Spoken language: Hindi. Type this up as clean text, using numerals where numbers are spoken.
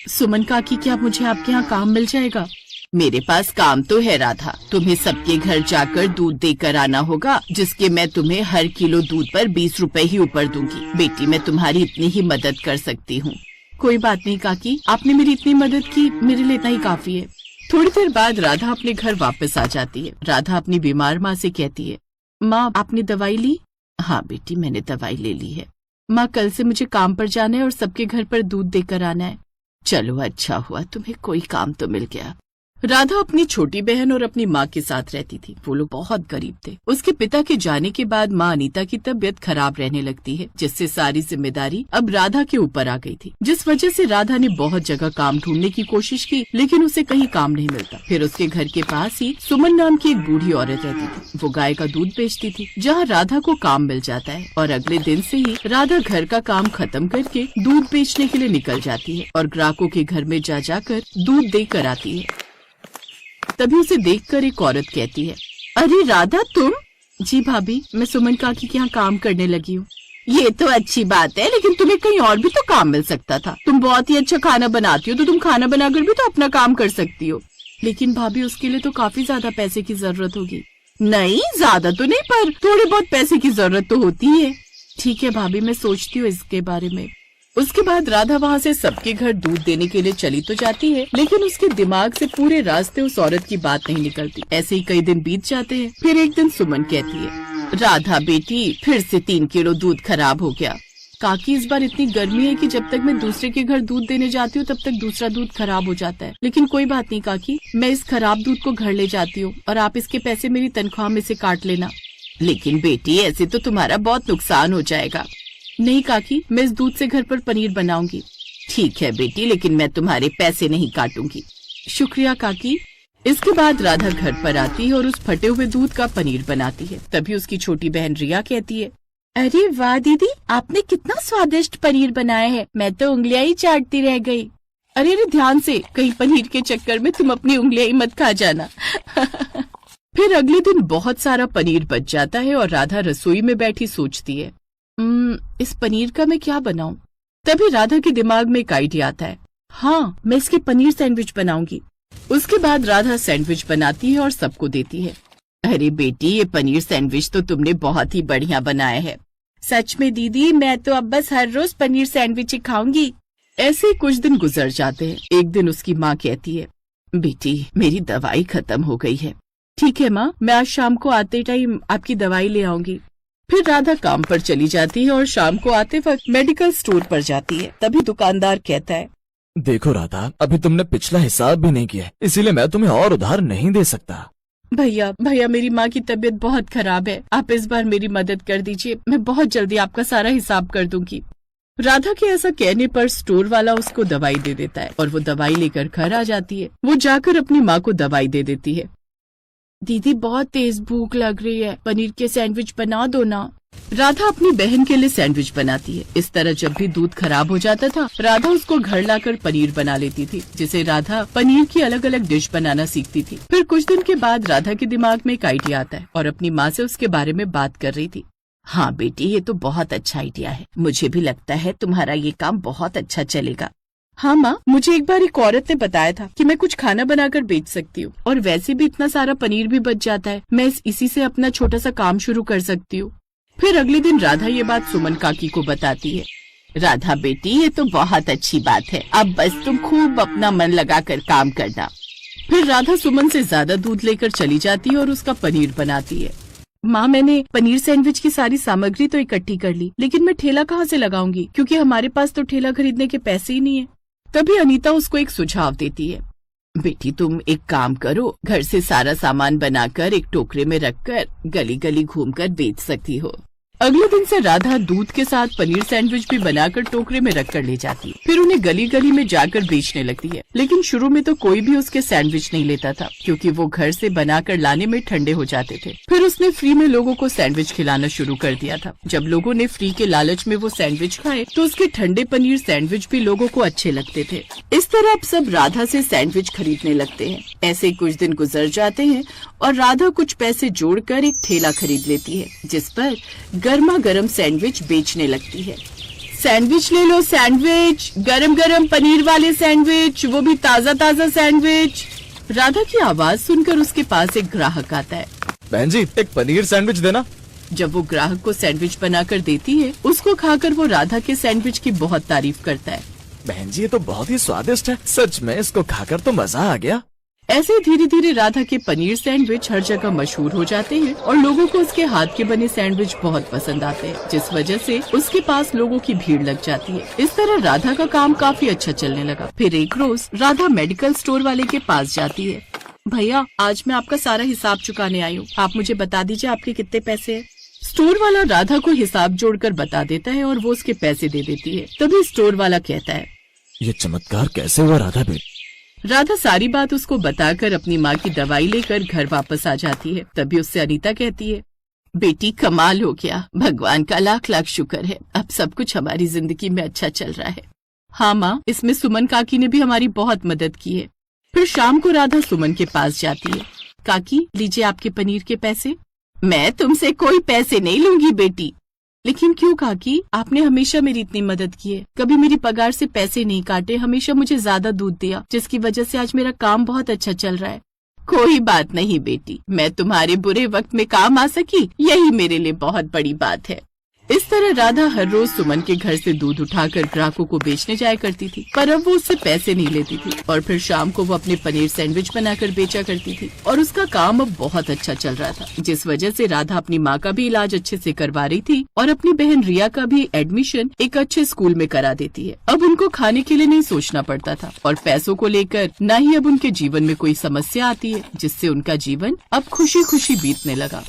सुमन काकी, क्या मुझे आपके यहाँ काम मिल जाएगा? मेरे पास काम तो है राधा, तुम्हें सबके घर जाकर दूध देकर आना होगा, जिसके मैं तुम्हें हर किलो दूध पर 20 रुपए ही ऊपर दूंगी। बेटी, मैं तुम्हारी इतनी ही मदद कर सकती हूँ। कोई बात नहीं काकी, आपने मेरी इतनी मदद की, मेरे लिए इतना ही काफी है। थोड़ी देर बाद राधा अपने घर वापस आ जाती है। राधा अपनी बीमार माँ से कहती है, माँ आपने दवाई ली? हाँ बेटी, मैंने दवाई ले ली है। माँ, कल से मुझे काम पर जाना है और सबके घर पर दूध देकर आना है। चलो अच्छा हुआ, तुम्हें कोई काम तो मिल गया। राधा अपनी छोटी बहन और अपनी माँ के साथ रहती थी। वो लोग बहुत गरीब थे। उसके पिता के जाने के बाद माँ अनीता की तबीयत खराब रहने लगती है, जिससे सारी जिम्मेदारी अब राधा के ऊपर आ गई थी, जिस वजह से राधा ने बहुत जगह काम ढूंढने की कोशिश की, लेकिन उसे कहीं काम नहीं मिलता। फिर उसके घर के पास ही सुमन नाम की एक बूढ़ी औरत रहती थी। वो गाय का दूध बेचती थी, जहाँ राधा को काम मिल जाता है। और अगले दिन से ही राधा घर का काम खत्म करके दूध बेचने के लिए निकल जाती है और ग्राहकों के घर में जा जाकर दूध देकर आती है। तभी उसे देखकर एक औरत कहती है, अरे राधा तुम? जी भाभी, मैं सुमन काकी के यहाँ काम करने लगी हूँ। ये तो अच्छी बात है, लेकिन तुम्हें कहीं और भी तो काम मिल सकता था। तुम बहुत ही अच्छा खाना बनाती हो, तो तुम खाना बनाकर भी तो अपना काम कर सकती हो। लेकिन भाभी, उसके लिए तो काफी ज्यादा पैसे की जरूरत होगी। नहीं, ज्यादा तो नहीं, पर थोड़े बहुत पैसे की जरूरत तो होती है। ठीक है भाभी, मैं सोचती हूँ इसके बारे में। उसके बाद राधा वहाँ से सबके घर दूध देने के लिए चली तो जाती है, लेकिन उसके दिमाग से पूरे रास्ते उस औरत की बात नहीं निकलती। ऐसे ही कई दिन बीत जाते हैं। फिर एक दिन सुमन कहती है, राधा बेटी, फिर से 3 किलो दूध खराब हो गया। काकी, इस बार इतनी गर्मी है कि जब तक मैं दूसरे के घर दूध देने जाती हूँ तब तक दूसरा दूध खराब हो जाता है। लेकिन कोई बात नहीं काकी, मैं इस खराब दूध को घर ले जाती हूँ और आप इसके पैसे मेरी तनख्वाह में से काट लेना। लेकिन बेटी, ऐसे तो तुम्हारा बहुत नुकसान हो जाएगा। नहीं काकी, मैं इस दूध से घर पर पनीर बनाऊंगी। ठीक है बेटी, लेकिन मैं तुम्हारे पैसे नहीं काटूंगी। शुक्रिया काकी। इसके बाद राधा घर पर आती है और उस फटे हुए दूध का पनीर बनाती है। तभी उसकी छोटी बहन रिया कहती है, अरे वाह दीदी, आपने कितना स्वादिष्ट पनीर बनाया है, मैं तो उंगलियां ही चाटती रह गई। अरे अरे ध्यान से, कहीं पनीर के चक्कर में तुम अपनी उंगलियां ही मत खा जाना। फिर अगले दिन बहुत सारा पनीर बच जाता है और राधा रसोई में बैठी सोचती है, इस पनीर का मैं क्या बनाऊं? तभी राधा के दिमाग में एक आइडिया आता है। हाँ, मैं इसके पनीर सैंडविच बनाऊंगी। उसके बाद राधा सैंडविच बनाती है और सबको देती है। अरे बेटी, ये पनीर सैंडविच तो तुमने बहुत ही बढ़िया बनाया है। सच में दीदी, मैं तो अब बस हर रोज पनीर सैंडविच ही खाऊंगी। ऐसे कुछ दिन गुजर जाते हैं। एक दिन उसकी माँ कहती है, बेटी मेरी दवाई खत्म हो गई है। ठीक है माँ, मैं आज शाम को आते टाइम आपकी दवाई ले आऊंगी। फिर राधा काम पर चली जाती है और शाम को आते वक्त मेडिकल स्टोर पर जाती है। तभी दुकानदार कहता है, देखो राधा, अभी तुमने पिछला हिसाब भी नहीं किया, इसीलिए मैं तुम्हें और उधार नहीं दे सकता। भैया मेरी माँ की तबीयत बहुत खराब है, आप इस बार मेरी मदद कर दीजिए, मैं बहुत जल्दी आपका सारा हिसाब कर दूंगी। राधा के ऐसा कहने पर स्टोर वाला उसको दवाई दे देता है और वो दवाई लेकर घर आ जाती है। वो जाकर अपनी माँ को दवाई दे देती है। दीदी बहुत तेज भूख लग रही है, पनीर के सैंडविच बना दो ना। राधा अपनी बहन के लिए सैंडविच बनाती है। इस तरह जब भी दूध खराब हो जाता था, राधा उसको घर लाकर पनीर बना लेती थी, जिसे राधा पनीर की अलग अलग डिश बनाना सीखती थी। फिर कुछ दिन के बाद राधा के दिमाग में एक आइडिया आता है और अपनी माँ से उसके बारे में बात कर रही थी। हाँ बेटी, ये तो बहुत अच्छा आइडिया है, मुझे भी लगता है तुम्हारा ये काम बहुत अच्छा चलेगा। हाँ माँ, मुझे एक बार एक औरत ने बताया था कि मैं कुछ खाना बनाकर बेच सकती हूँ और वैसे भी इतना सारा पनीर भी बच जाता है, मैं इसी से अपना छोटा सा काम शुरू कर सकती हूँ। फिर अगले दिन राधा ये बात सुमन काकी को बताती है। राधा बेटी, ये तो बहुत अच्छी बात है, अब बस तुम खूब अपना मन लगाकर काम करना। फिर राधा सुमन से ज्यादा दूध लेकर चली जाती है और उसका पनीर बनाती है। माँ, मैंने पनीर सैंडविच की सारी सामग्री तो इकट्ठी कर ली, लेकिन मैं ठेला कहाँ से लगाऊंगी, क्योंकि हमारे पास तो ठेला खरीदने के पैसे ही नहीं है। तभी अनीता उसको एक सुझाव देती है। बेटी, तुम एक काम करो, घर से सारा सामान बनाकर एक टोकरे में रखकर गली गली घूमकर बेच सकती हो। अगले दिन से राधा दूध के साथ पनीर सैंडविच भी बनाकर टोकरे में रखकर ले जाती है। फिर उन्हें गली गली में जाकर बेचने लगती है। लेकिन शुरू में तो कोई भी उसके सैंडविच नहीं लेता था, क्योंकि वो घर से बनाकर लाने में ठंडे हो जाते थे। फिर उसने फ्री में लोगों को सैंडविच खिलाना शुरू कर दिया था। जब लोगों ने फ्री के लालच में वो सैंडविच खाए तो उसके ठंडे पनीर सैंडविच भी लोगों को अच्छे लगते थे। इस तरह अब सब राधा से सैंडविच खरीदने लगते हैं। ऐसे कुछ दिन गुजर जाते हैं और राधा कुछ पैसे जोड़कर एक ठेला खरीद लेती है, जिस पर गर्मा गर्म सैंडविच बेचने लगती है। सैंडविच ले लो, सैंडविच, गरम गरम पनीर वाले सैंडविच, वो भी ताज़ा ताज़ा सैंडविच। राधा की आवाज सुनकर उसके पास एक ग्राहक आता है। बहन जी, एक पनीर सैंडविच देना। जब वो ग्राहक को सैंडविच बनाकर देती है, उसको खाकर वो राधा के सैंडविच की बहुत तारीफ करता है। बहन जी, ये तो बहुत ही स्वादिष्ट है, सच में इसको खाकर तो मजा आ गया। ऐसे धीरे धीरे राधा के पनीर सैंडविच हर जगह मशहूर हो जाते हैं और लोगों को उसके हाथ के बने सैंडविच बहुत पसंद आते हैं, जिस वजह से उसके पास लोगों की भीड़ लग जाती है। इस तरह राधा का काम काफी अच्छा चलने लगा। फिर एक रोज राधा मेडिकल स्टोर वाले के पास जाती है। भैया, आज मैं आपका सारा हिसाब चुकाने आई हूँ, आप मुझे बता दीजिए आपके कितने पैसे हैं। स्टोर वाला राधा को हिसाब जोड़कर बता देता है और वो उसके पैसे दे देती है। तभी स्टोर वाला कहता है, ये चमत्कार कैसे हुआ राधा बेटी? राधा सारी बात उसको बताकर अपनी माँ की दवाई लेकर घर वापस आ जाती है। तभी उससे अनीता कहती है, बेटी कमाल हो गया, भगवान का लाख लाख शुक्र है, अब सब कुछ हमारी जिंदगी में अच्छा चल रहा है। हाँ माँ, इसमें सुमन काकी ने भी हमारी बहुत मदद की है। फिर शाम को राधा सुमन के पास जाती है। काकी, लीजिए आपके पनीर के पैसे। मैं तुमसे कोई पैसे नहीं लूंगी बेटी। लेकिन क्यों काकी, आपने हमेशा मेरी इतनी मदद की है, कभी मेरी पगार से पैसे नहीं काटे, हमेशा मुझे ज्यादा दूध दिया, जिसकी वजह से आज मेरा काम बहुत अच्छा चल रहा है। कोई बात नहीं बेटी, मैं तुम्हारे बुरे वक्त में काम आ सकी, यही मेरे लिए बहुत बड़ी बात है। इस तरह राधा हर रोज सुमन के घर से दूध उठाकर ग्राहकों को बेचने जाया करती थी, पर अब वो उससे पैसे नहीं लेती थी और फिर शाम को वो अपने पनीर सैंडविच बनाकर बेचा करती थी और उसका काम अब बहुत अच्छा चल रहा था, जिस वजह से राधा अपनी माँ का भी इलाज अच्छे से करवा रही थी और अपनी बहन रिया का भी एडमिशन एक अच्छे स्कूल में करा देती है। अब उनको खाने के लिए नहीं सोचना पड़ता था और पैसों को लेकर न ही अब उनके जीवन में कोई समस्या आती है, जिससे उनका जीवन अब खुशी खुशी बीतने लगा।